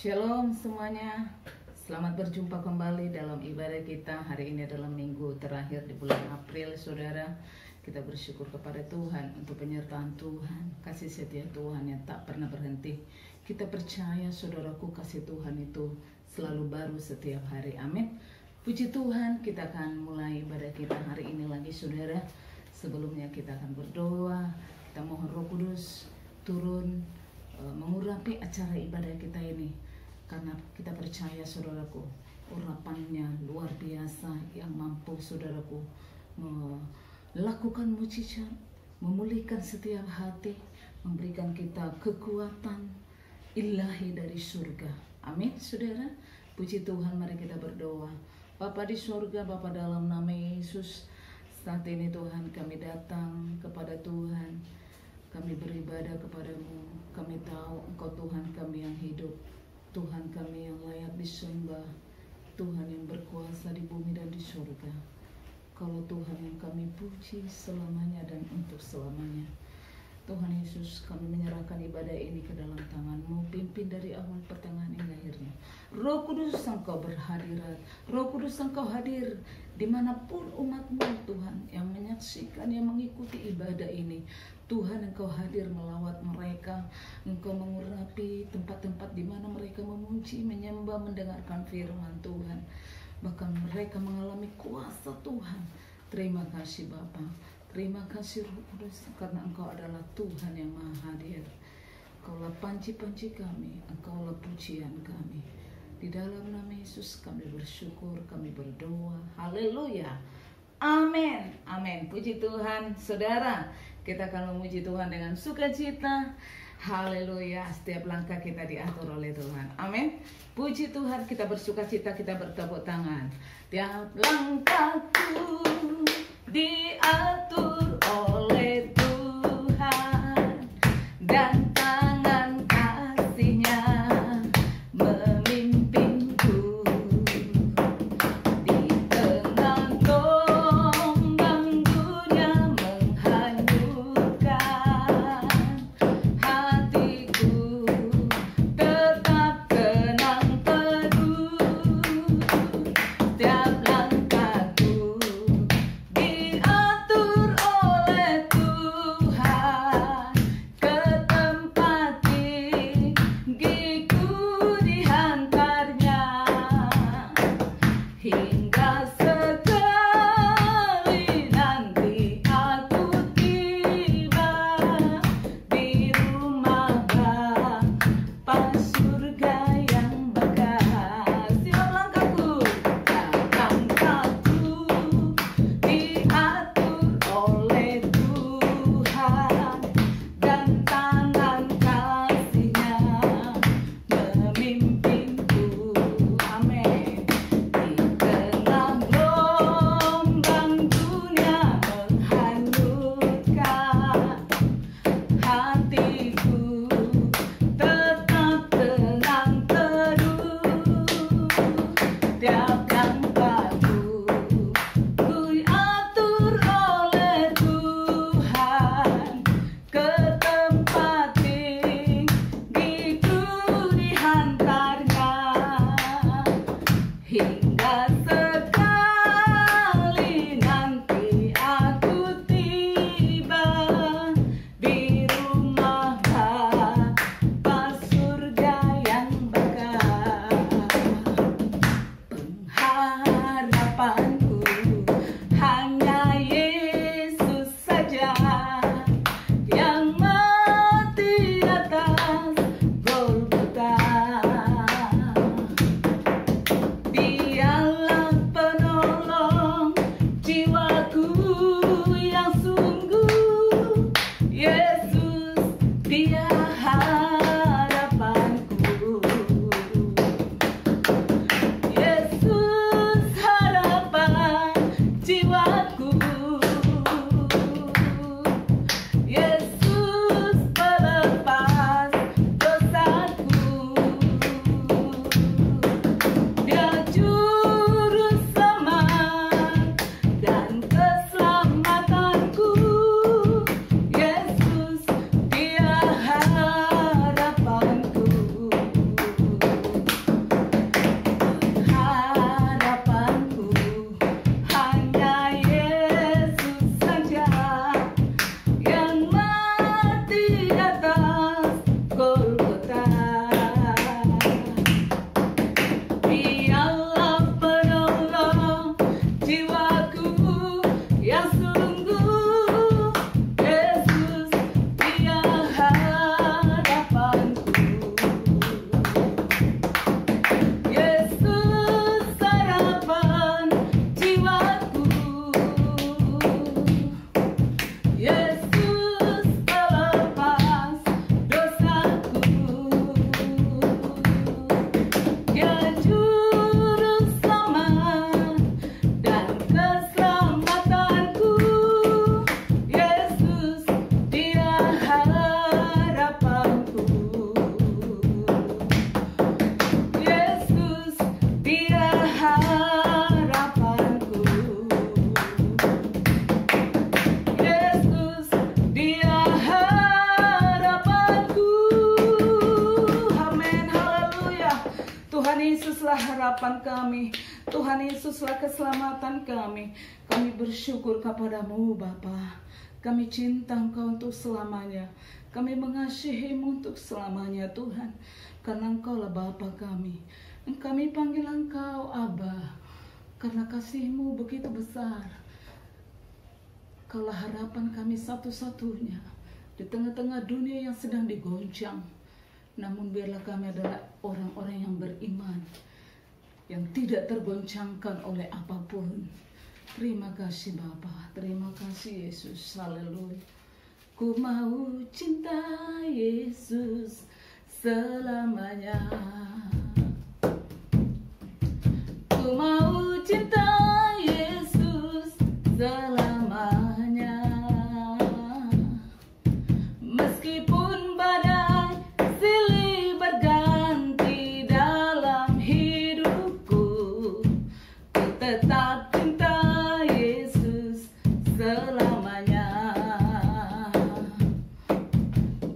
Shalom semuanya, selamat berjumpa kembali dalam ibadah kita. Hari ini adalah minggu terakhir di bulan April, saudara. Kita bersyukur kepada Tuhan untuk penyertaan Tuhan, kasih setia Tuhan yang tak pernah berhenti. Kita percaya, saudaraku, kasih Tuhan itu selalu baru setiap hari. Amin. Puji Tuhan, kita akan mulai ibadah kita hari ini lagi, saudara. Sebelumnya kita akan berdoa, kita mohon Roh Kudus turun mengurapi acara ibadah kita ini. Karena kita percaya, saudaraku, urapannya luar biasa yang mampu, saudaraku, melakukan mujizat, memulihkan setiap hati, memberikan kita kekuatan ilahi dari surga. Amin, saudara. Puji Tuhan, mari kita berdoa. Bapa di surga, Bapa dalam nama Yesus, saat ini Tuhan kami datang kepada Tuhan. Kami beribadah kepadamu. Kami tahu Engkau Tuhan kami yang hidup, Tuhan kami yang layak disembah, Tuhan yang berkuasa di bumi dan di surga. Kalau Tuhan yang kami puji selamanya dan untuk selamanya. Tuhan Yesus, kami menyerahkan ibadah ini ke dalam tangan-Mu, pimpin dari awal pertengahan hingga akhirnya. Roh Kudus Engkau berhadirat, Roh Kudus Engkau hadir dimanapun umat-Mu, Tuhan, yang menyaksikan, yang mengikuti ibadah ini. Tuhan, Engkau hadir melawat mereka, Engkau mengurapi tempat-tempat di mana mereka memuji, menyembah, mendengarkan firman Tuhan. Bahkan mereka mengalami kuasa Tuhan. Terima kasih Bapa, terima kasih Roh Kudus, karena Engkau adalah Tuhan yang Maha Hadir. Engkaulah panci-panci kami, Engkaulah pujian kami. Di dalam nama Yesus kami bersyukur, kami berdoa. Haleluya. Amin. Amin. Puji Tuhan, saudara. Kita akan memuji Tuhan dengan sukacita. Haleluya. Setiap langkah kita diatur oleh Tuhan. Amin. Puji Tuhan, kita bersukacita, kita bertepuk tangan. Tiap langkahku diatur oleh Tuhan, dan tangan kasih-Nya memimpinku. Di tengah gelombang dunia menghanyutkan, hatiku tetap tenang teduh. Tiap langkahku diatur oleh Yesuslah harapan kami. Tuhan Yesuslah keselamatan kami. Kami bersyukur kepadamu Bapa. Kami cinta Engkau untuk selamanya. Kami mengasihi-Mu untuk selamanya Tuhan. Karena Engkaulah Bapa kami. Kami panggil Engkau Abba. Karena kasih-Mu begitu besar. Kaulah harapan kami satu-satunya. Di tengah-tengah dunia yang sedang digoncang. Namun biarlah kami adalah orang-orang yang beriman. Yang tidak tergoncangkan oleh apapun. Terima kasih Bapa. Terima kasih Yesus. Haleluya. Ku mau cinta Yesus selamanya. Ku mau cinta Yesus selamanya. Meskipun badai silih berganti dalam hidupku, ku tetap cinta Yesus selamanya.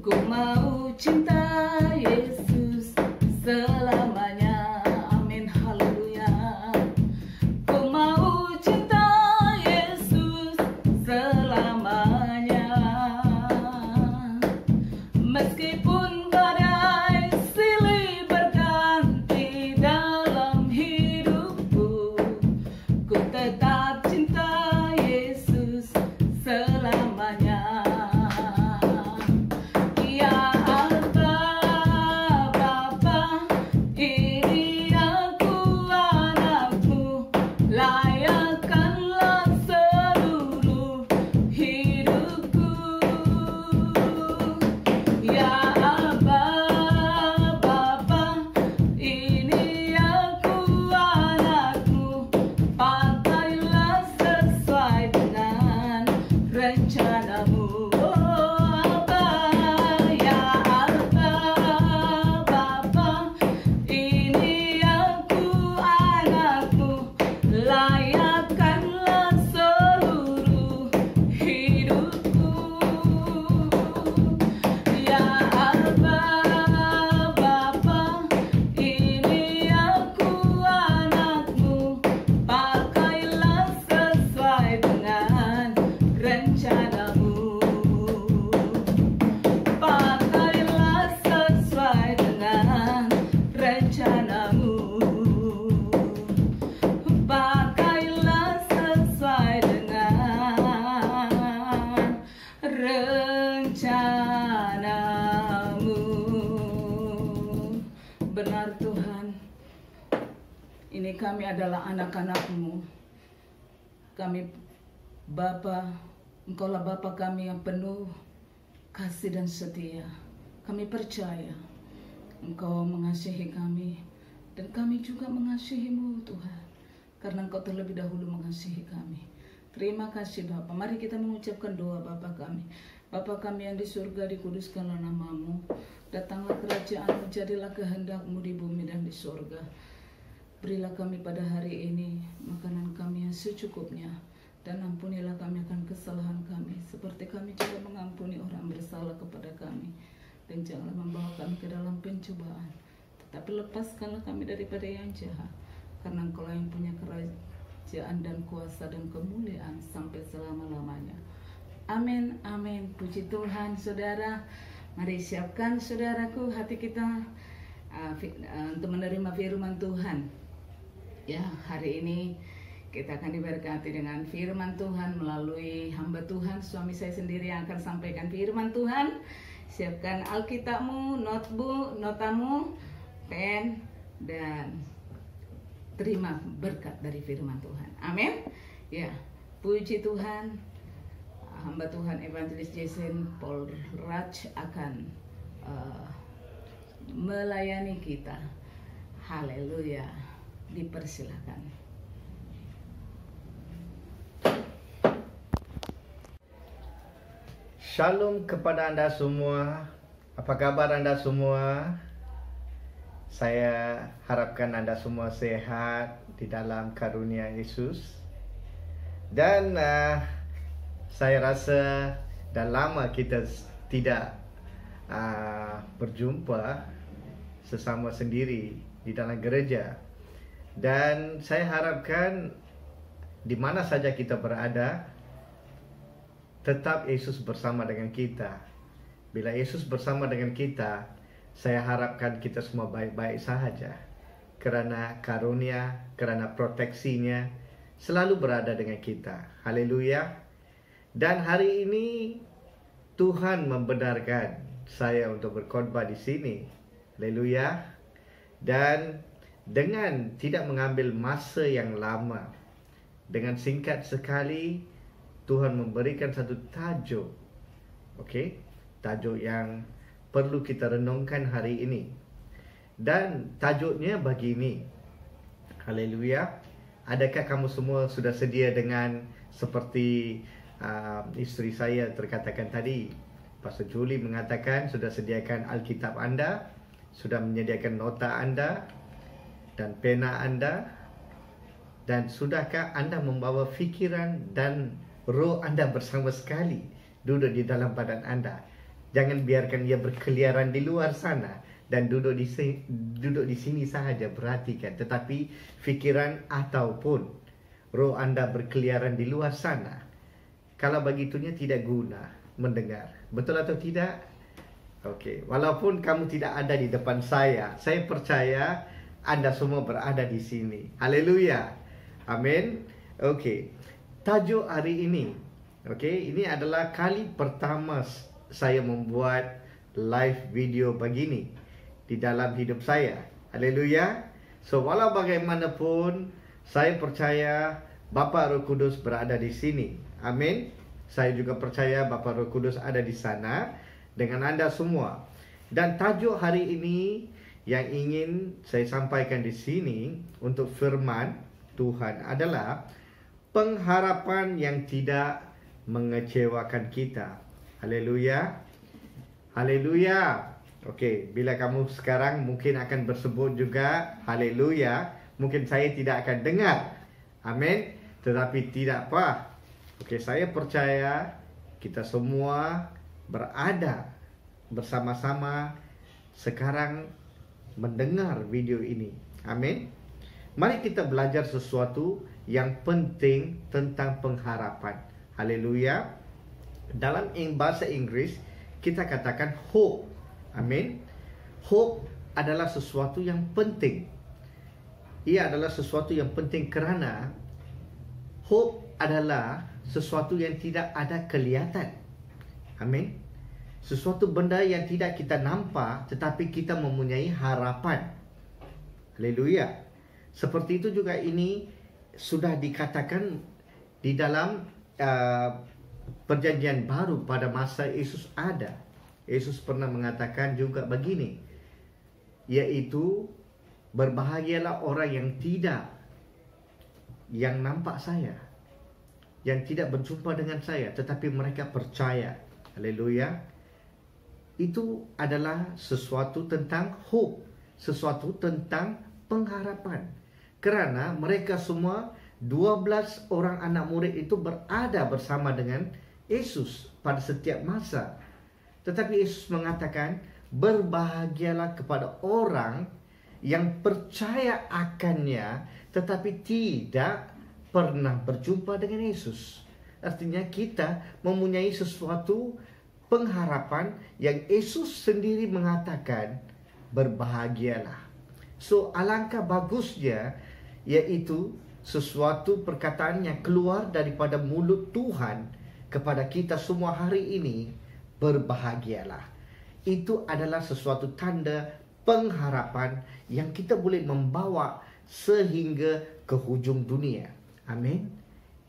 Ku mau cinta Yesus selamanya. Amin, haleluya. Ku mau cinta Yesus selamanya. Meskipun badai silih berganti dalam hidupku, ku tetap cinta Yesus selamanya. Ya Abba, Bapa, ini aku anakmu, layakkanlah seluruh hidupku. Ya Abba, Bapa, ini aku anakmu, pakailah sesuai dengan rencanamu. Layakkanlah seluruh hidupku. Ya Abba, Bapa, ini aku anakmu, pakailah sesuai dengan rencanamu. Pakailah sesuai dengan rencanamu. Pakailah sesuai dengan rencanamu. Benar Tuhan, ini kami adalah anak-anak-Mu. Kami Bapa, Engkaulah Bapa kami yang penuh kasih dan setia. Kami percaya Engkau mengasihi kami, dan kami juga mengasihi-Mu Tuhan. Karena Engkau terlebih dahulu mengasihi kami. Terima kasih Bapa. Mari kita mengucapkan doa Bapa kami. Bapa kami yang di surga, dikuduskanlah nama-Mu. Datanglah kerajaan-Mu, jadilah kehendak-Mu di bumi dan di surga. Berilah kami pada hari ini makanan kami yang secukupnya. Dan ampunilah kami akan kesalahan kami, seperti kami juga mengampuni orang bersalah kepada kami. Dan janganlah membawa kami ke dalam pencobaan, tetapi lepaskanlah kami daripada yang jahat. Karena Engkaulah yang punya kerajaan dan kuasa dan kemuliaan sampai selama-lamanya. Amin, amin. Puji Tuhan saudara. Mari siapkan saudaraku hati kita untuk menerima firman Tuhan. Ya, hari ini kita akan diberkati dengan firman Tuhan melalui hamba Tuhan, suami saya sendiri yang akan sampaikan firman Tuhan. Siapkan Alkitabmu, notebook, notamu, pen, dan terima berkat dari firman Tuhan. Amin. Ya, puji Tuhan. Hamba Tuhan Evangelis Jason Paul Raj akan melayani kita. Haleluya. Dipersilakan. Shalom kepada Anda semua. Apa kabar Anda semua? Saya harapkan Anda semua sehat di dalam karunia Yesus. Dan saya rasa dah lama kita tidak berjumpa. sesama sendiri di dalam gereja. Dan saya harapkan di mana saja kita berada, tetap Yesus bersama dengan kita. Bila Yesus bersama dengan kita, saya harapkan kita semua baik-baik sahaja. Kerana karunia, kerana proteksinya selalu berada dengan kita. Haleluya. Dan hari ini Tuhan membenarkan saya untuk berkhotbah di sini. Haleluya. Dan dengan tidak mengambil masa yang lama, dengan singkat sekali, Tuhan memberikan satu tajuk. Okey, tajuk yang perlu kita renungkan hari ini. Dan tajuknya begini. Haleluya. Adakah kamu semua sudah sedia dengan seperti isteri saya terkatakan tadi, Pastor Julie mengatakan sudah sediakan Alkitab anda, sudah menyediakan nota anda dan pena anda, dan sudahkah anda membawa fikiran dan roh anda bersama sekali duduk di dalam badan anda? Jangan biarkan ia berkeliaran di luar sana dan duduk di sini sahaja perhatikan, tetapi fikiran ataupun roh anda berkeliaran di luar sana. Kalau begitunya tidak guna mendengar. Betul atau tidak? Okey, walaupun kamu tidak ada di depan saya percaya anda semua berada di sini. Haleluya. Amin. Okey. Tajuk hari ini, okey, ini adalah kali pertama saya membuat live video begini di dalam hidup saya. Haleluya. So walau bagaimanapun, saya percaya Bapa Roh Kudus berada di sini. Amin. Saya juga percaya Bapa Roh Kudus ada di sana dengan anda semua. Dan tajuk hari ini yang ingin saya sampaikan di sini untuk firman Tuhan adalah pengharapan yang tidak mengecewakan kita. Haleluya. Haleluya. Okey, bila kamu sekarang mungkin akan bersebut juga haleluya, mungkin saya tidak akan dengar. Amin. Tetapi tidak apa. Okey, saya percaya kita semua berada bersama-sama sekarang mendengar video ini. Amin. Mari kita belajar sesuatu yang penting tentang pengharapan. Haleluya. Dalam bahasa Inggris kita katakan hope. Amin. Hope adalah sesuatu yang penting. Ia adalah sesuatu yang penting kerana hope adalah sesuatu yang tidak ada kelihatan. Amin. Sesuatu benda yang tidak kita nampak tetapi kita mempunyai harapan. Haleluya. Seperti itu juga ini sudah dikatakan di dalam perjanjian baru pada masa Yesus ada. Yesus pernah mengatakan juga begini, yaitu berbahagialah orang yang nampak saya, yang tidak berjumpa dengan saya, tetapi mereka percaya. Haleluya. Itu adalah sesuatu tentang hope, sesuatu tentang pengharapan. Kerana mereka semua 12 orang anak murid itu berada bersama dengan Yesus pada setiap masa. Tetapi Yesus mengatakan, berbahagialah kepada orang yang percaya akannya tetapi tidak pernah berjumpa dengan Yesus. Artinya kita mempunyai sesuatu pengharapan yang Yesus sendiri mengatakan, berbahagialah. So alangkah bagusnya, yaitu sesuatu perkataan yang keluar daripada mulut Tuhan kepada kita semua hari ini, berbahagialah. Itu adalah sesuatu tanda pengharapan yang kita boleh membawa sehingga ke hujung dunia. Amin.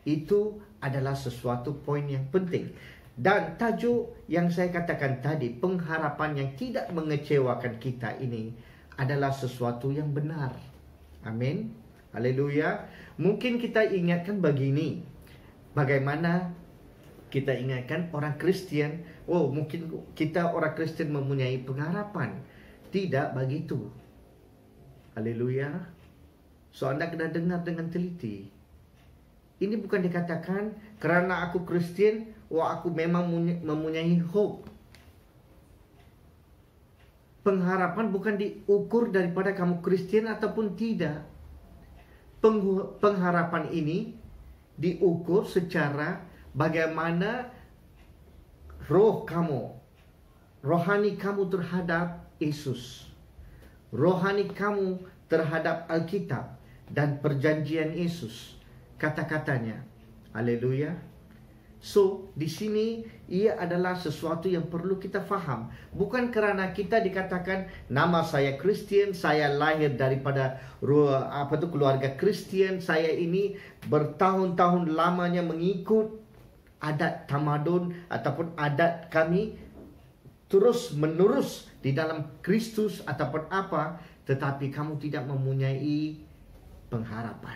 Itu adalah sesuatu poin yang penting. Dan tajuk yang saya katakan tadi, pengharapan yang tidak mengecewakan kita ini adalah sesuatu yang benar. Amin. Haleluya. Mungkin kita ingatkan begini, bagaimana kita ingatkan orang Kristian, oh mungkin kita orang Kristian mempunyai pengharapan. Tidak begitu. Haleluya. So anda kena dengar dengan teliti. Ini bukan dikatakan kerana aku Kristian, aku memang mempunyai hope. pengharapan bukan diukur daripada kamu Kristen ataupun tidak. Pengharapan ini diukur secara bagaimana rohani kamu terhadap Yesus, rohani kamu terhadap Alkitab dan perjanjian Yesus, kata-katanya. Haleluya. So, di sini ia adalah sesuatu yang perlu kita faham. Bukan kerana kita dikatakan nama saya Kristen, saya lahir daripada keluarga Kristen, saya ini bertahun-tahun lamanya mengikut adat tamadun ataupun adat kami terus menerus di dalam Kristus ataupun apa, tetapi kamu tidak mempunyai pengharapan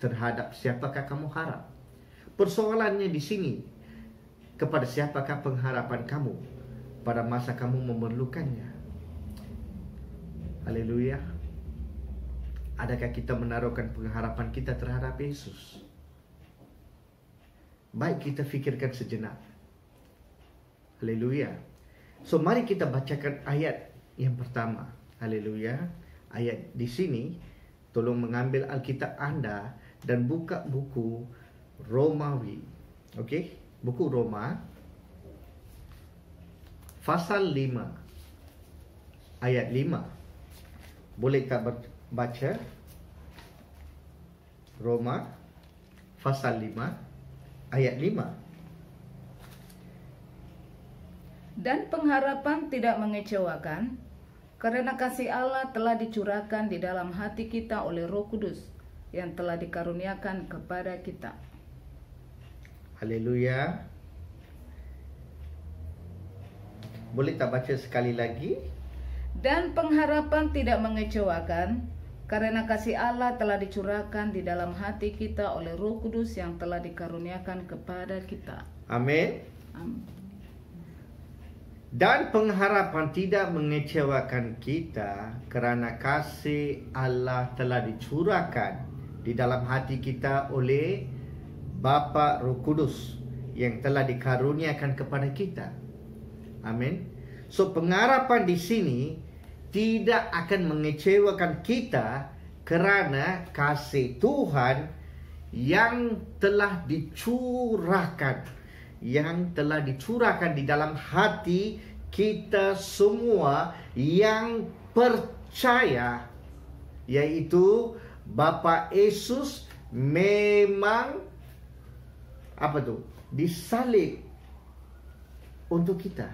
terhadap siapakah kamu harap. Persoalannya di sini, kepada siapakah pengharapan kamu pada masa kamu memerlukannya. Haleluya. Adakah kita menaruhkan pengharapan kita terhadap Yesus? Baik, kita fikirkan sejenak. Haleluya. So, mari kita bacakan ayat yang pertama. Haleluya. Ayat di sini, tolong mengambil Alkitab Anda dan buka buku Romawi. Okey, buku Roma pasal 5 ayat 5. Bolehkah baca Roma pasal 5 ayat 5? Dan pengharapan tidak mengecewakan, karena kasih Allah telah dicurahkan di dalam hati kita oleh Roh Kudus yang telah dikaruniakan kepada kita. Haleluya. Boleh tak baca sekali lagi? Dan pengharapan tidak mengecewakan, karena kasih Allah telah dicurahkan di dalam hati kita oleh Roh Kudus yang telah dikaruniakan kepada kita. Amin. Amin. Dan pengharapan tidak mengecewakan kita, kerana kasih Allah telah dicurahkan di dalam hati kita oleh Bapa Roh Kudus yang telah dikaruniakan kepada kita. Amin. So, pengharapan di sini tidak akan mengecewakan kita kerana kasih Tuhan yang telah dicurahkan, di dalam hati kita semua yang percaya, yaitu Bapa Yesus memang disalib untuk kita,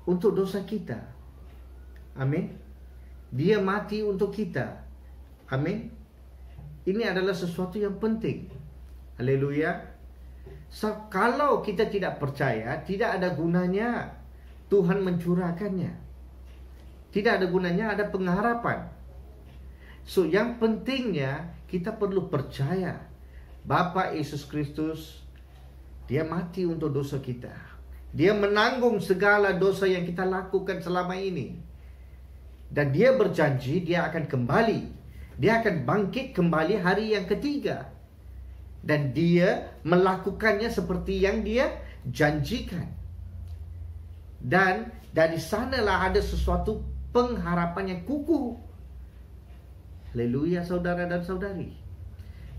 untuk dosa kita. Amin. Dia mati untuk kita. Amin. Ini adalah sesuatu yang penting. Haleluya. So, kalau kita tidak percaya, tidak ada gunanya Tuhan mencurahkannya. Tidak ada gunanya ada pengharapan. So, yang pentingnya kita perlu percaya Bapa Yesus Kristus, Dia mati untuk dosa kita. Dia menanggung segala dosa yang kita lakukan selama ini. Dan Dia berjanji Dia akan kembali. Dia akan bangkit kembali hari yang ketiga. Dan Dia melakukannya seperti yang Dia janjikan. Dan dari sanalah ada sesuatu pengharapan yang kukuh. Haleluya, saudara dan saudari.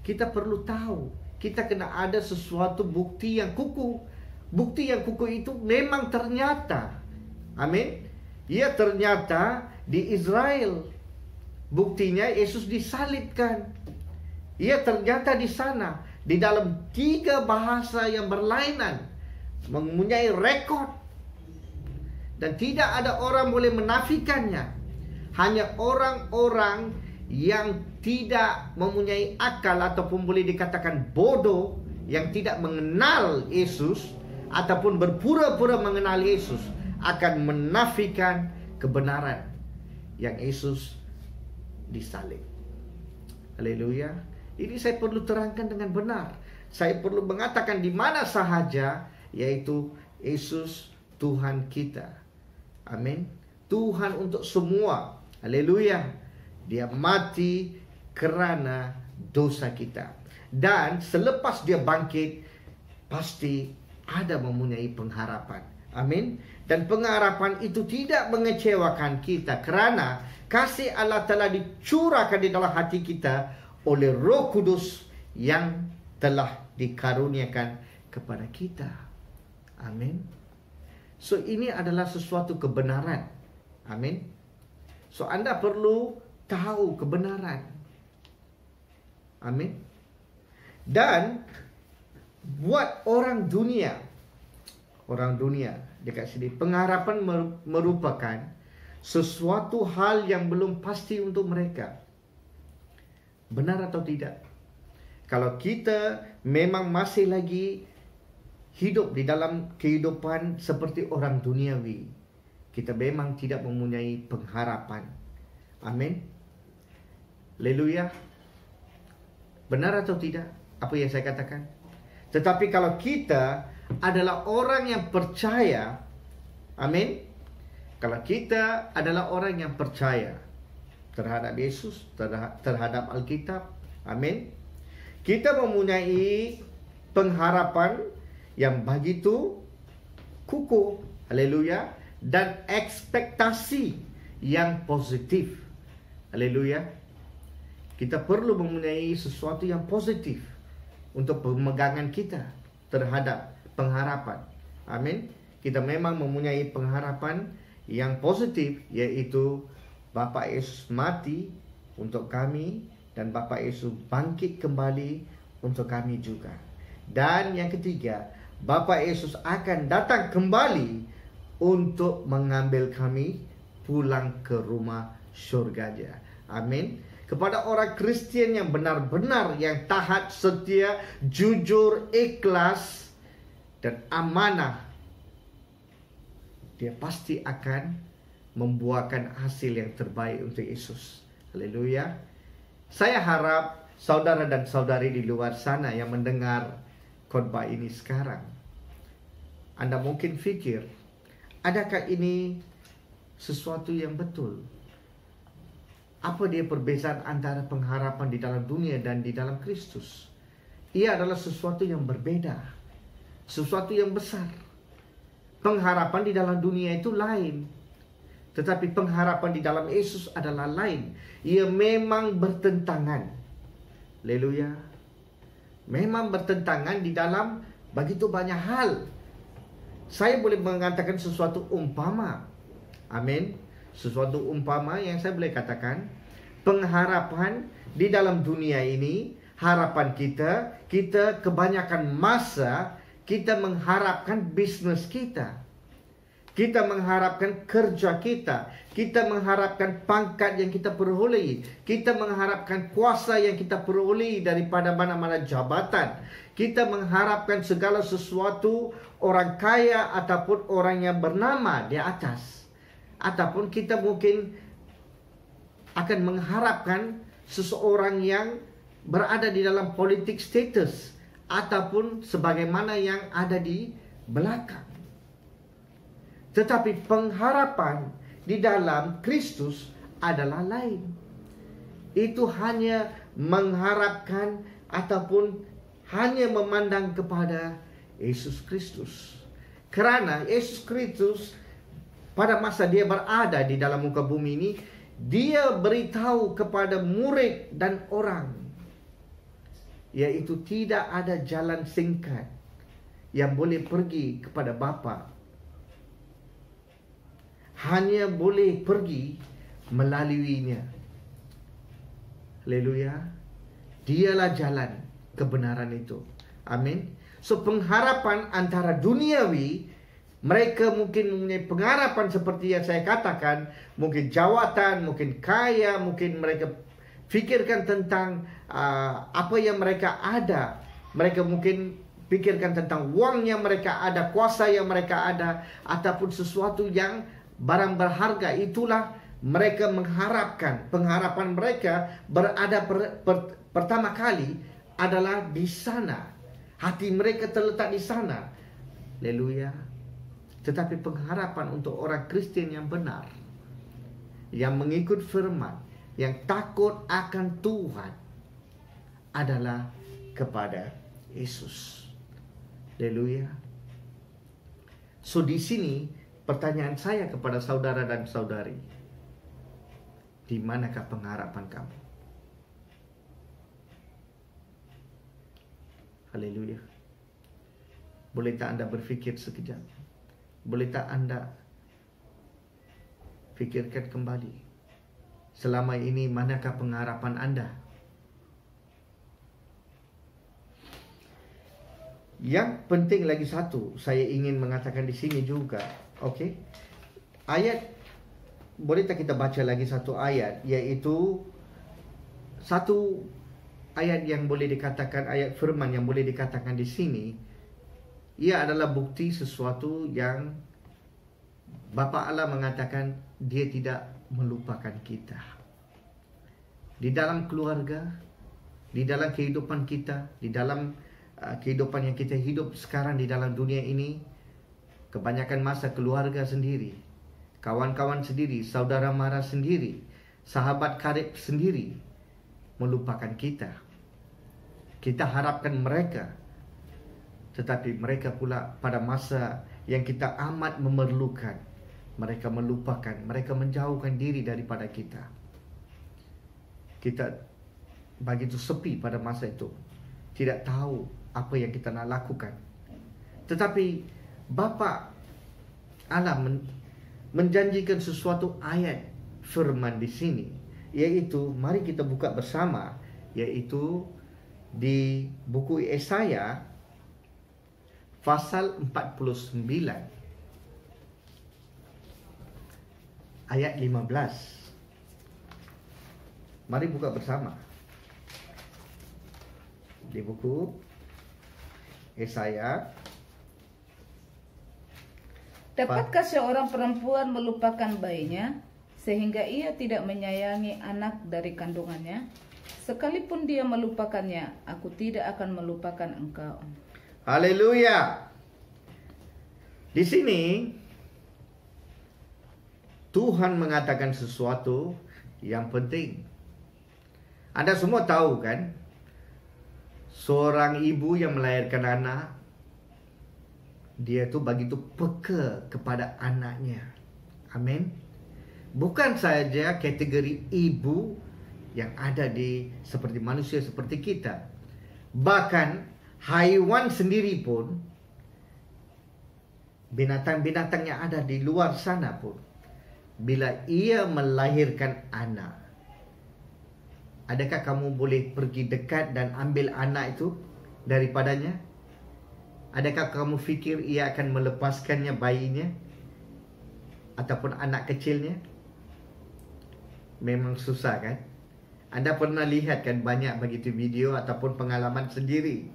Kita perlu tahu, kita kena ada sesuatu bukti yang kukuh. Bukti yang kukuh itu memang ternyata. Amin. Ia ternyata di Israel. Buktinya Yesus disalibkan. Ia ternyata di sana, di dalam 3 bahasa yang berlainan, mempunyai rekod. Dan tidak ada orang boleh menafikannya. Hanya orang-orang yang tidak mempunyai akal ataupun boleh dikatakan bodoh, yang tidak mengenal Yesus ataupun berpura-pura mengenal Yesus, akan menafikan kebenaran yang Yesus disalib. Haleluya. Ini saya perlu terangkan dengan benar. Saya perlu mengatakan di mana sahaja, yaitu Yesus Tuhan kita. Amin. Tuhan untuk semua. Haleluya. Dia mati kerana dosa kita. Dan selepas Dia bangkit, pasti ada mempunyai pengharapan. Amin. Dan pengharapan itu tidak mengecewakan kita, kerana kasih Allah telah dicurahkan di dalam hati kita oleh Roh Kudus yang telah dikaruniakan kepada kita. Amin. So ini adalah sesuatu kebenaran. Amin. So anda perlu tahu kebenaran. Amin. Dan buat orang dunia dekat sini, pengharapan merupakan sesuatu hal yang belum pasti untuk mereka. Benar atau tidak? Kalau kita memang masih lagi hidup di dalam kehidupan seperti orang duniawi, kita memang tidak mempunyai pengharapan. Amin. Haleluya. Benar atau tidak apa yang saya katakan? Tetapi kalau kita adalah orang yang percaya, amin. Kalau kita adalah orang yang percaya terhadap Yesus, terhadap Alkitab, amin, kita mempunyai pengharapan yang begitu kukuh, haleluya, dan ekspektasi yang positif, haleluya. Kita perlu mempunyai sesuatu yang positif untuk pemegangan kita terhadap pengharapan. Amin. Kita memang mempunyai pengharapan yang positif, yaitu Bapa Yesus mati untuk kami dan Bapa Yesus bangkit kembali untuk kami juga. Dan yang ketiga, Bapa Yesus akan datang kembali untuk mengambil kami pulang ke rumah syurganya. Amin. Kepada orang Kristian yang benar-benar, yang taat, setia, jujur, ikhlas dan amanah, dia pasti akan membuahkan hasil yang terbaik untuk Yesus. Haleluya. Saya harap saudara dan saudari di luar sana yang mendengar khotbah ini sekarang, Anda mungkin fikir, adakah ini sesuatu yang betul? Apa dia perbezaan antara pengharapan di dalam dunia dan di dalam Kristus? Ia adalah sesuatu yang berbeda, sesuatu yang besar. Pengharapan di dalam dunia itu lain, tetapi pengharapan di dalam Yesus adalah lain. Ia memang bertentangan. Haleluya. Memang bertentangan di dalam begitu banyak hal. Saya boleh mengatakan sesuatu umpama. Amin. Sesuatu umpama yang saya boleh katakan, pengharapan di dalam dunia ini, harapan kita kebanyakan masa kita mengharapkan bisnis kita, kita mengharapkan kerja kita mengharapkan pangkat yang kita peroleh, kita mengharapkan kuasa yang kita peroleh daripada mana-mana jabatan, kita mengharapkan segala sesuatu, orang kaya ataupun orang yang bernama di atas. Ataupun kita mungkin akan mengharapkan seseorang yang berada di dalam politik status, ataupun sebagaimana yang ada di belakang. Tetapi pengharapan di dalam Kristus adalah lain. Itu hanya mengharapkan ataupun hanya memandang kepada Yesus Kristus. Kerana Yesus Kristus pada masa dia berada di dalam muka bumi ini, dia beritahu kepada murid dan orang, yaitu tidak ada jalan singkat yang boleh pergi kepada Bapa. Hanya boleh pergi melaluinya. Haleluya. Dialah jalan kebenaran itu. Amin. So pengharapan antara duniawi, mereka mungkin mempunyai pengharapan seperti yang saya katakan, mungkin jawatan, mungkin kaya, mungkin mereka fikirkan tentang apa yang mereka ada. Mereka mungkin pikirkan tentang uang yang mereka ada, kuasa yang mereka ada, ataupun sesuatu yang barang berharga. Itulah mereka mengharapkan. Pengharapan mereka berada pertama kali adalah di sana. Hati mereka terletak di sana. Haleluya. Tetapi pengharapan untuk orang Kristen yang benar, yang mengikut firman, yang takut akan Tuhan, adalah kepada Yesus. Haleluya. So di sini pertanyaan saya kepada saudara dan saudari, di manakah pengharapan kamu? Haleluya. Boleh tak Anda berfikir sekejap? Boleh tak Anda fikirkan kembali, selama ini manakah pengharapan Anda? Yang penting lagi satu, saya ingin mengatakan di sini juga, okey? Ayat, boleh tak kita baca lagi satu ayat, iaitu satu ayat yang boleh dikatakan, ayat firman yang boleh dikatakan di sini, ia adalah bukti sesuatu yang Bapa Allah mengatakan Dia tidak melupakan kita. Di dalam keluarga, di dalam kehidupan kita, di dalam kehidupan yang kita hidup sekarang di dalam dunia ini, kebanyakan masa keluarga sendiri, kawan-kawan sendiri, saudara mara sendiri, sahabat karib sendiri melupakan kita. Kita harapkan mereka, tetapi mereka pula pada masa yang kita amat memerlukan, mereka melupakan, mereka menjauhkan diri daripada kita. Kita begitu sepi pada masa itu, tidak tahu apa yang kita nak lakukan. Tetapi Bapa Allah menjanjikan sesuatu ayat firman di sini, iaitu mari kita buka bersama, iaitu di buku Yesaya pasal 49 ayat 15. Mari buka bersama di buku Yesaya. Dapatkah seorang perempuan melupakan bayinya sehingga ia tidak menyayangi anak dari kandungannya? Sekalipun dia melupakannya, aku tidak akan melupakan engkau. Haleluya. Di sini Tuhan mengatakan sesuatu yang penting. Anda semua tahu kan, seorang ibu yang melahirkan anak, dia tu begitu peka kepada anaknya. Amin. Bukan saja kategori ibu yang ada di seperti manusia seperti kita, bahkan haiwan sendiri pun, binatang-binatang yang ada di luar sana pun, bila ia melahirkan anak, adakah kamu boleh pergi dekat dan ambil anak itu daripadanya? Adakah kamu fikir ia akan melepaskannya, bayinya ataupun anak kecilnya? Memang susah kan? Anda pernah lihat kan banyak begitu video ataupun pengalaman sendiri.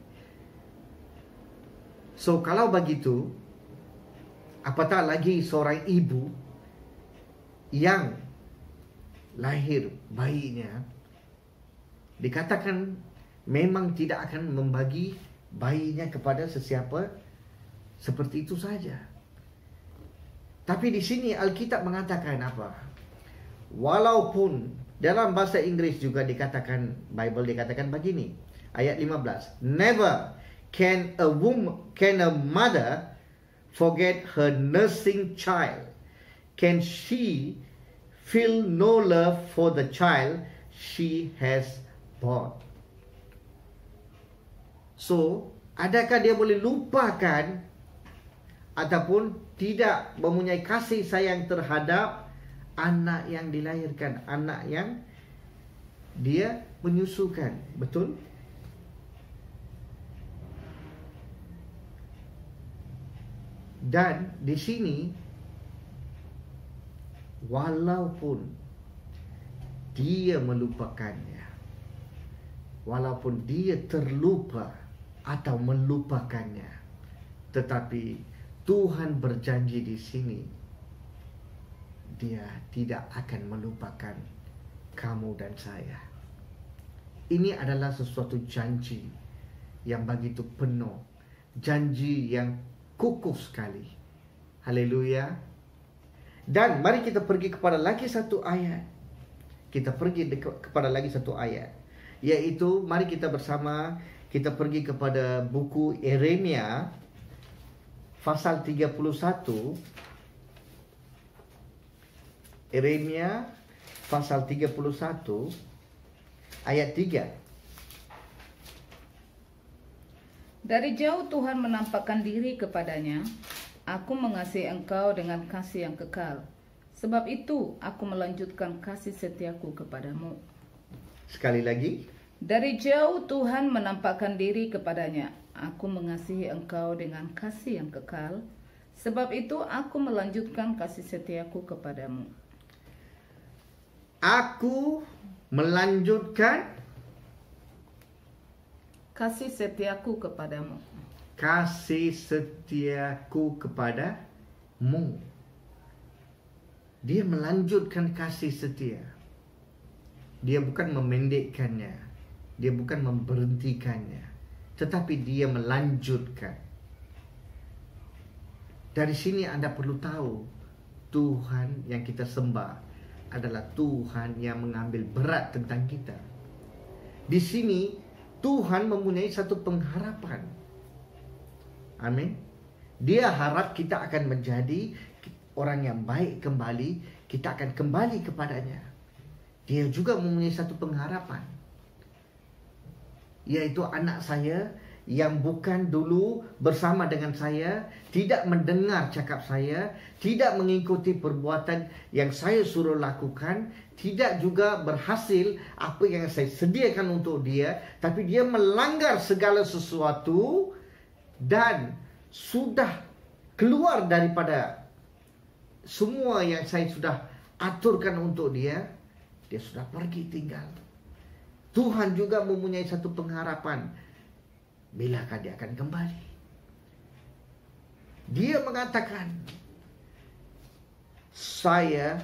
So kalau begitu, apatah lagi seorang ibu yang lahir bayinya, dikatakan memang tidak akan membagi bayinya kepada sesiapa seperti itu saja. Tapi di sini Alkitab mengatakan apa? Walaupun dalam bahasa Inggris juga dikatakan, Bible dikatakan begini, ayat 15. Never can a mother forget her nursing child. Can she feel no love for the child she has born? So, adakah dia boleh lupakan ataupun tidak mempunyai kasih sayang terhadap anak yang dilahirkan, anak yang dia menyusukan? Betul? Dan di sini, walaupun dia melupakannya, walaupun dia terlupa atau melupakannya, tetapi Tuhan berjanji di sini, Dia tidak akan melupakan kamu dan saya. Ini adalah sesuatu janji yang begitu penuh, janji yang kukuh sekali. Haleluya. Dan mari kita pergi kepada lagi satu ayat. Kita pergi kepada lagi satu ayat, yaitu mari kita bersama kita pergi kepada buku Yeremia pasal 31, Yeremia pasal 31 ayat 3. Dari jauh Tuhan menampakkan diri kepadanya, aku mengasihi engkau dengan kasih yang kekal. Sebab itu aku melanjutkan kasih setiaku kepadamu. Sekali lagi. Dari jauh Tuhan menampakkan diri kepadanya, aku mengasihi engkau dengan kasih yang kekal. Sebab itu aku melanjutkan kasih setiaku kepadamu. Aku melanjutkan kasih setiaku kepadamu. Kasih setiaku kepadamu. Dia melanjutkan kasih setia. Dia bukan memendekkannya. Dia bukan memberhentikannya. Tetapi dia melanjutkan. Dari sini Anda perlu tahu, Tuhan yang kita sembah adalah Tuhan yang mengambil berat tentang kita. Di sini Tuhan mempunyai satu pengharapan. Amin. Dia harap kita akan menjadi orang yang baik kembali. Kita akan kembali kepadanya. Dia juga mempunyai satu pengharapan, yaitu anak saya yang bukan dulu bersama dengan saya, tidak mendengar cakap saya, tidak mengikuti perbuatan yang saya suruh lakukan, tidak juga berhasil apa yang saya sediakan untuk dia, tapi dia melanggar segala sesuatu dan sudah keluar daripada semua yang saya sudah aturkan untuk dia, dia sudah pergi tinggal. Tuhan juga mempunyai satu pengharapan, bilakah dia akan kembali. Dia mengatakan, saya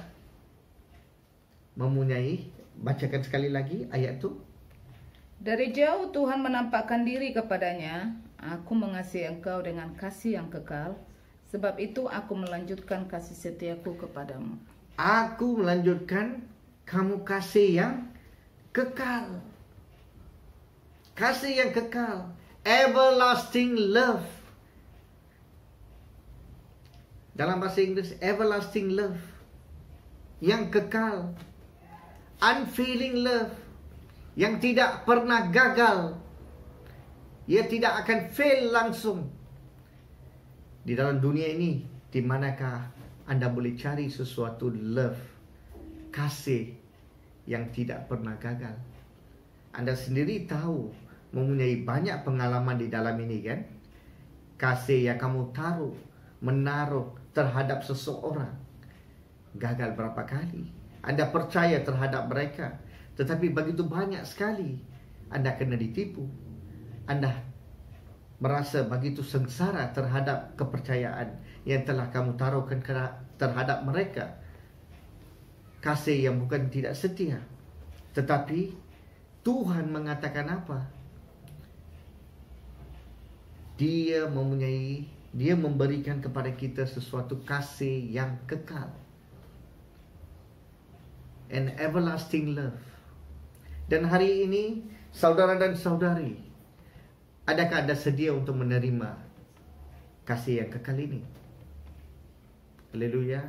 mempunyai, bacakan sekali lagi ayat itu. Dari jauh Tuhan menampakkan diri kepadanya, aku mengasihi engkau dengan kasih yang kekal. Sebab itu aku melanjutkan kasih setiaku kepadamu. Aku melanjutkan kamu kasih yang kekal. Kasih yang kekal. Everlasting love. Dalam bahasa Inggris, everlasting love. Yang kekal. Unfailing love. Yang tidak pernah gagal. Ia tidak akan fail langsung. Di dalam dunia ini, di manakah Anda boleh cari sesuatu love, kasih yang tidak pernah gagal? Anda sendiri tahu, mempunyai banyak pengalaman di dalam ini kan? Kasih yang kamu menaruh terhadap seseorang, gagal berapa kali? Anda percaya terhadap mereka, tetapi begitu banyak sekali Anda kena ditipu. Anda merasa begitu sengsara terhadap kepercayaan yang telah kamu taruhkan terhadap mereka. Kasih yang bukan tidak setia. Tetapi Tuhan mengatakan apa? Dia memberikan kepada kita sesuatu kasih yang kekal. An everlasting love. Dan hari ini, saudara dan saudari, adakah Anda sedia untuk menerima kasih yang kekal ini? Haleluya.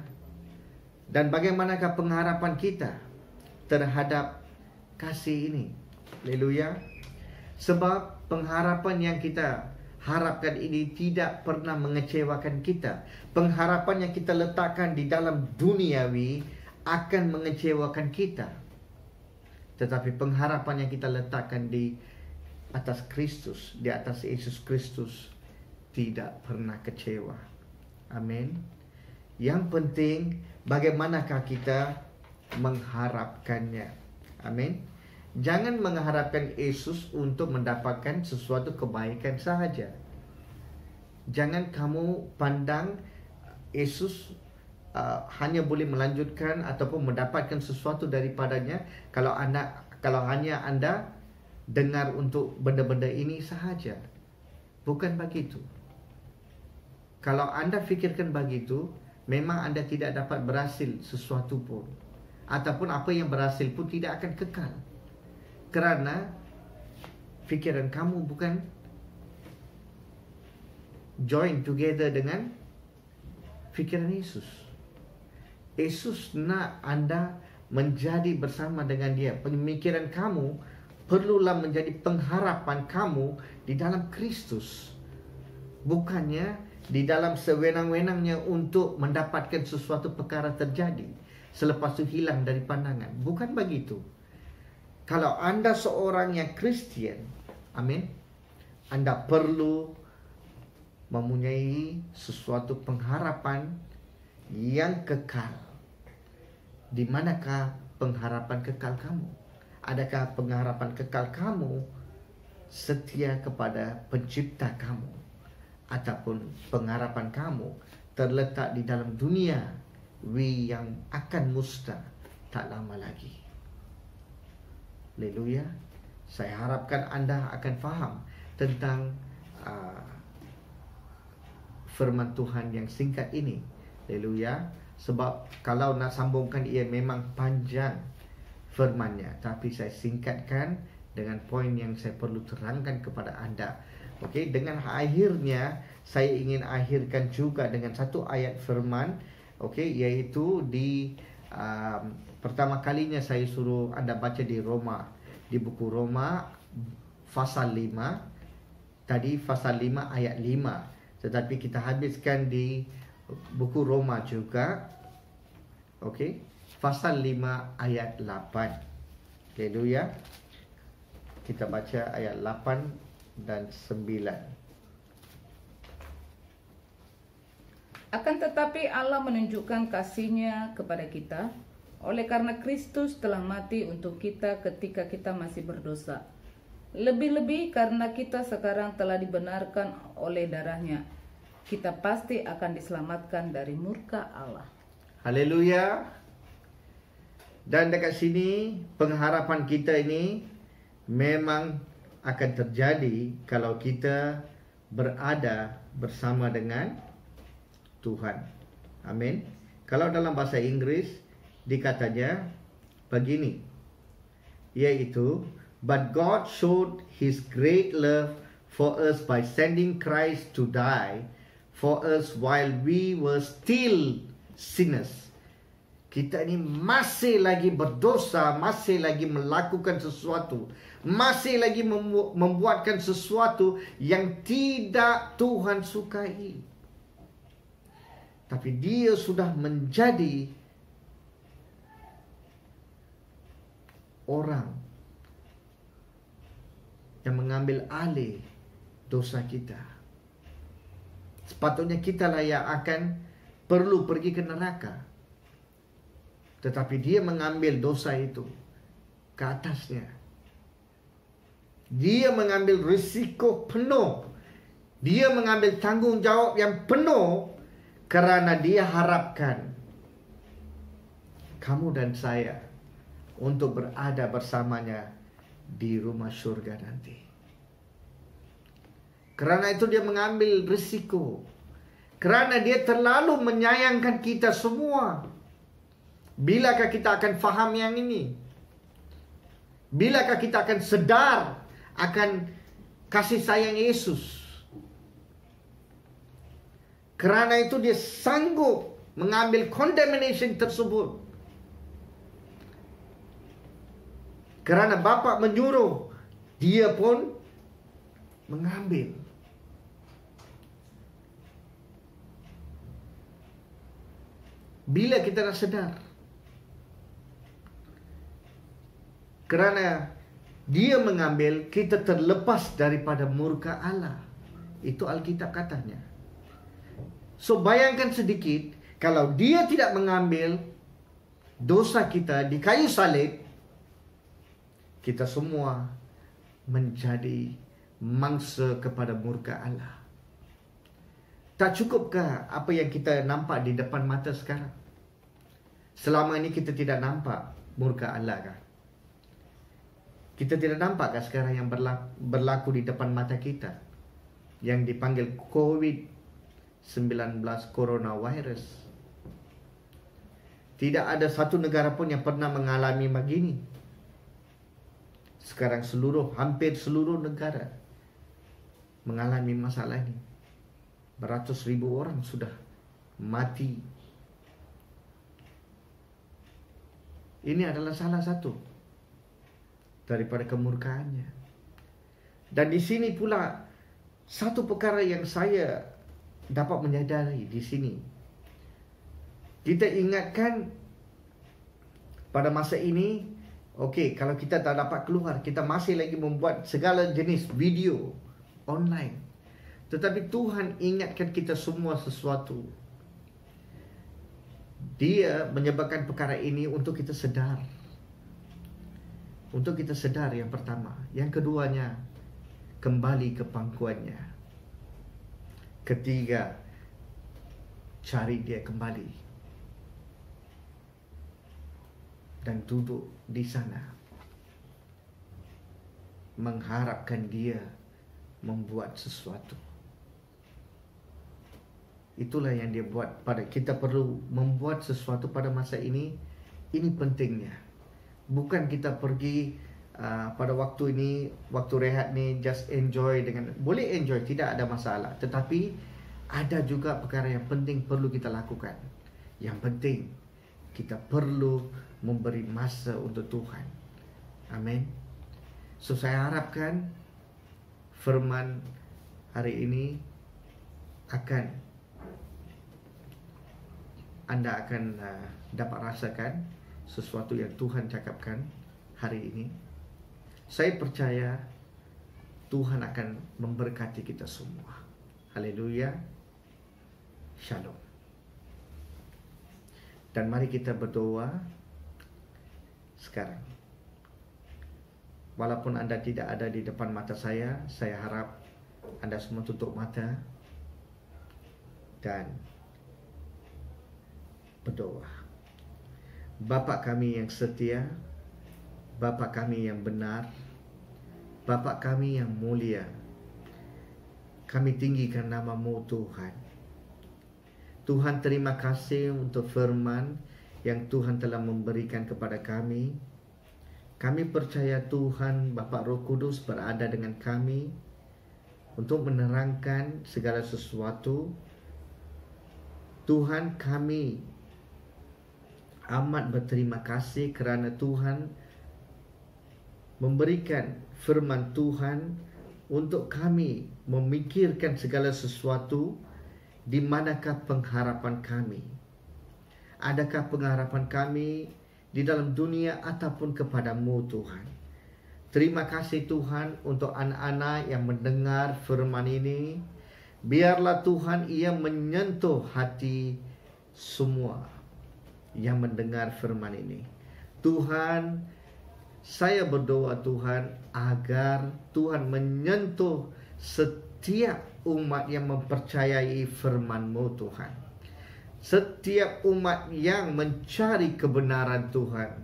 Dan bagaimanakah pengharapan kita terhadap kasih ini? Haleluya. Sebab pengharapan yang kita harapkan ini tidak pernah mengecewakan kita. Pengharapan yang kita letakkan di dalam duniawi akan mengecewakan kita. Tetapi pengharapan yang kita letakkan di atas Kristus, di atas Yesus Kristus, tidak pernah kecewa. Amin. Yang penting bagaimanakah kita mengharapkannya. Amin. Jangan mengharapkan Yesus untuk mendapatkan sesuatu kebaikan sahaja. Jangan kamu pandang Yesus hanya boleh melanjutkan ataupun mendapatkan sesuatu daripadanya kalau hanya Anda dengar untuk benda-benda ini sahaja. Bukan begitu. Kalau Anda fikirkan begitu, memang Anda tidak dapat berhasil sesuatu pun. Ataupun apa yang berhasil pun tidak akan kekal. Kerana fikiran kamu bukan join together dengan fikiran Yesus. Yesus nak anda menjadi bersama dengan dia. Pemikiran kamu perlulah menjadi pengharapan kamu di dalam Kristus. Bukannya di dalam sewenang-wenangnya untuk mendapatkan sesuatu perkara terjadi, selepas itu hilang dari pandangan. Bukan begitu. Kalau anda seorang yang Kristian, amin, anda perlu mempunyai sesuatu pengharapan yang kekal. Di manakah pengharapan kekal kamu? Adakah pengharapan kekal kamu setia kepada pencipta kamu? Ataupun pengharapan kamu terletak di dalam dunia yang akan musnah tak lama lagi? Haleluya. Saya harapkan anda akan faham tentang firman Tuhan yang singkat ini. Haleluya. Sebab kalau nak sambungkan, ia memang panjang firmannya, tapi saya singkatkan dengan poin yang saya perlu terangkan kepada anda. Okey, dengan akhirnya saya ingin akhirkan juga dengan satu ayat firman, okey, iaitu di pertama kalinya saya suruh anda baca di Roma, di buku Roma pasal 5. Tadi pasal 5 ayat 5, tetapi kita habiskan di buku Roma juga, okey, pasal 5 ayat 8. Haleluya. Kita baca ayat 8 dan 9. Akan tetapi Allah menunjukkan kasih-Nya kepada kita oleh karena Kristus telah mati untuk kita ketika kita masih berdosa. Lebih-lebih karena kita sekarang telah dibenarkan oleh darah-Nya, kita pasti akan diselamatkan dari murka Allah. Haleluya. Dan dekat sini pengharapan kita ini memang akan terjadi kalau kita berada bersama dengan Tuhan. Amin. Kalau dalam bahasa Inggris dikatanya begini, yaitu, but God showed His great love for us by sending Christ to die for us while we were still sinners. Kita ini masih lagi berdosa, masih lagi melakukan sesuatu, masih lagi membuatkan sesuatu yang tidak Tuhan sukai. Tapi dia sudah menjadi orang yang mengambil alih dosa kita. Sepatutnya kitalah yang akan perlu pergi ke neraka, tetapi dia mengambil dosa itu ke atasnya. Dia mengambil risiko penuh, dia mengambil tanggungjawab yang penuh, kerana dia harapkan kamu dan saya untuk berada bersamanya di rumah syurga nanti. Kerana itu dia mengambil risiko, kerana dia terlalu menyayangkan kita semua. Bilakah kita akan faham yang ini? Bilakah kita akan sedar akan kasih sayang Yesus? Kerana itu dia sanggup mengambil condemnation tersebut. Kerana Bapa menyuruh, dia pun mengambil. Bila kita dah sedar, kerana dia mengambil, kita terlepas daripada murka Allah. Itu Alkitab katanya. So bayangkan sedikit, kalau dia tidak mengambil dosa kita di kayu salib, kita semua menjadi mangsa kepada murka Allah. Tak cukupkah apa yang kita nampak di depan mata sekarang? Selama ini kita tidak nampak murka Allah kan? Kita tidak nampakkah sekarang yang berlaku di depan mata kita, yang dipanggil COVID-19 coronavirus? Tidak ada satu negara pun yang pernah mengalami begini. Sekarang hampir seluruh negara mengalami masalah ini. beratus ribu orang sudah mati. Ini adalah salah satu daripada kemurkaannya. Dan di sini pula satu perkara yang saya dapat menyadari di sini. Kita ingatkan pada masa ini, okey, kalau kita tak dapat keluar, kita masih lagi membuat segala jenis video online. Tetapi Tuhan ingatkan kita semua sesuatu. Dia menyebabkan perkara ini untuk kita sedar. Untuk kita sedar yang pertama. Yang keduanya, kembali ke pangkuannya. Ketiga, cari dia kembali. Dan duduk di sana. Mengharapkan dia membuat sesuatu. Itulah yang dia buat. Kita perlu membuat sesuatu pada masa ini. Ini pentingnya. Bukan kita pergi pada waktu ini, waktu rehat ni, just enjoy dengan, boleh enjoy, tidak ada masalah. Tetapi ada juga perkara yang penting perlu kita lakukan. Yang penting kita perlu memberi masa untuk Tuhan. Amin. So saya harapkan firman hari ini Anda akan dapat rasakan sesuatu yang Tuhan cakapkan hari ini. Saya percaya Tuhan akan memberkati kita semua. Haleluya. Shalom. Dan mari kita berdoa sekarang. Walaupun Anda tidak ada di depan mata saya harap Anda semua tutup mata dan berdoa. Bapa kami yang setia, Bapa kami yang benar, Bapa kami yang mulia, kami tinggikan nama-Mu Tuhan. Tuhan, terima kasih untuk firman yang Tuhan telah memberikan kepada kami. Kami percaya Tuhan, Bapa Roh Kudus berada dengan kami untuk menerangkan segala sesuatu. Tuhan, kami amat berterima kasih kerana Tuhan memberikan firman Tuhan untuk kami memikirkan segala sesuatu. Di manakah pengharapan kami? Adakah pengharapan kami di dalam dunia ataupun kepada-Mu Tuhan? Terima kasih Tuhan untuk anak-anak yang mendengar firman ini. Biarlah Tuhan ia menyentuh hati semua yang mendengar firman ini. Tuhan, saya berdoa Tuhan agar Tuhan menyentuh setiap umat yang mempercayai firman-Mu Tuhan. Setiap umat yang mencari kebenaran Tuhan,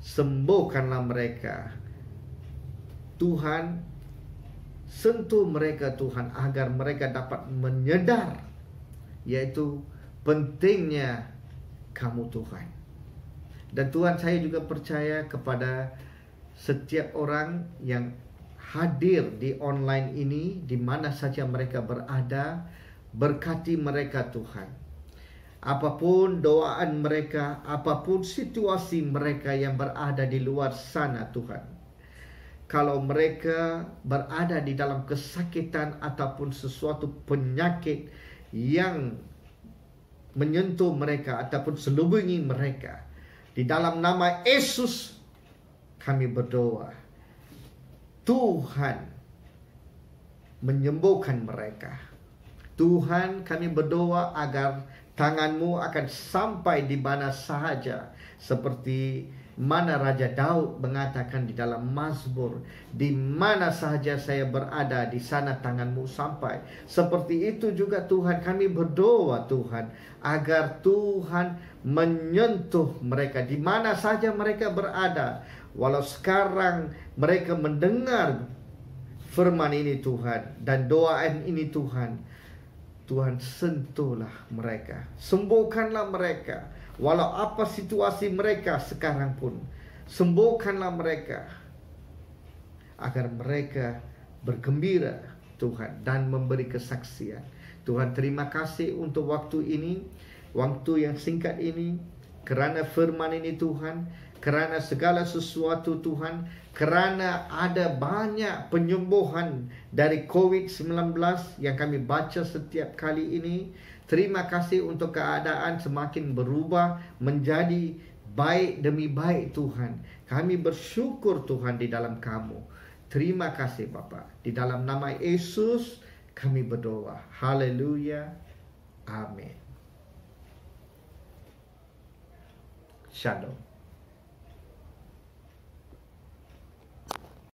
sembuhkanlah mereka. Tuhan, sentuh mereka Tuhan agar mereka dapat menyedar, yaitu pentingnya Kamu Tuhan. Dan Tuhan, saya juga percaya kepada setiap orang yang hadir di online ini, di mana saja mereka berada, berkati mereka Tuhan. Apapun doaan mereka, apapun situasi mereka yang berada di luar sana Tuhan. Kalau mereka berada di dalam kesakitan ataupun sesuatu penyakit yang menyentuh mereka ataupun selubungi mereka, di dalam nama Yesus kami berdoa, Tuhan menyembuhkan mereka. Tuhan, kami berdoa agar tangan-Mu akan sampai di mana sahaja, seperti mana Raja Daud mengatakan di dalam Mazmur, di mana sahaja saya berada, di sana tangan-Mu sampai. Seperti itu juga Tuhan, kami berdoa Tuhan, agar Tuhan menyentuh mereka di mana saja mereka berada. Walau sekarang mereka mendengar firman ini Tuhan, dan doaan ini Tuhan, Tuhan sentuhlah mereka, sembuhkanlah mereka. Walau apa situasi mereka sekarang pun, sembuhkanlah mereka, agar mereka bergembira Tuhan dan memberi kesaksian. Tuhan, terima kasih untuk waktu ini, waktu yang singkat ini, kerana firman ini Tuhan, kerana segala sesuatu Tuhan, kerana ada banyak penyembuhan dari COVID-19 yang kami baca setiap kali ini. Terima kasih untuk keadaan semakin berubah menjadi baik demi baik Tuhan. Kami bersyukur Tuhan di dalam Kamu. Terima kasih Bapa. Di dalam nama Yesus kami berdoa. Haleluya. Amin. Shalom.